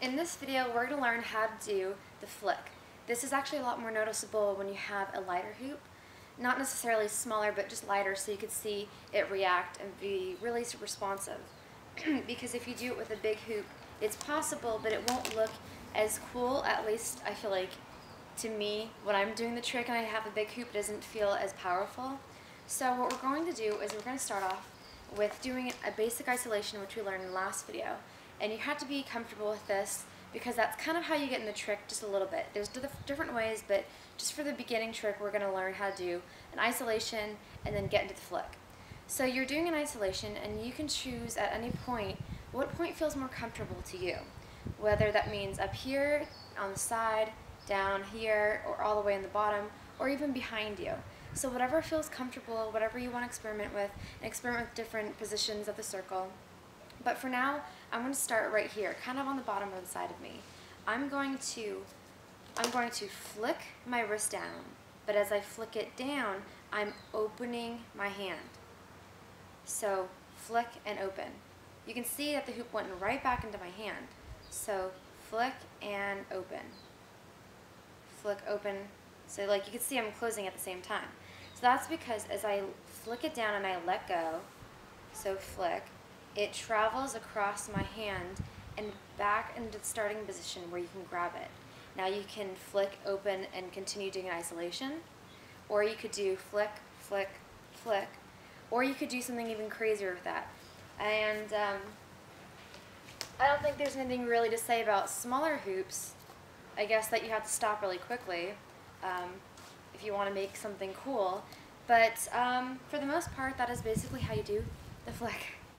In this video, we're going to learn how to do the flick. This is actually a lot more noticeable when you have a lighter hoop. Not necessarily smaller, but just lighter so you can see it react and be really responsive. Because if you do it with a big hoop, it's possible, but it won't look as cool. At least I feel like, to me, when I'm doing the trick and I have a big hoop, it doesn't feel as powerful. So what we're going to do is we're going to start off with doing a basic isolation, which we learned in the last video. And you have to be comfortable with this because that's kind of how you get in the trick just a little bit. There's different ways, but just for the beginning trick, we're going to learn how to do an isolation and then get into the flick. So you're doing an isolation, and you can choose at any point what point feels more comfortable to you. Whether that means up here, on the side, down here, or all the way in the bottom, or even behind you. So whatever feels comfortable, whatever you want to experiment with, and experiment with different positions of the circle. But for now, I'm going to start right here, kind of on the bottom of the side of me. I'm going to flick my wrist down, but as I flick it down, I'm opening my hand. So flick and open. You can see that the hoop went right back into my hand. So flick and open. Flick, open. So like you can see I'm closing at the same time. So that's because as I flick it down and I let go, so flick, it travels across my hand and back into the starting position where you can grab it. Now you can flick, open, and continue doing an isolation, or you could do flick, flick, flick, or you could do something even crazier with that. And I don't think there's anything really to say about smaller hoops. I guess that you have to stop really quickly if you want to make something cool. But for the most part, that is basically how you do the flick.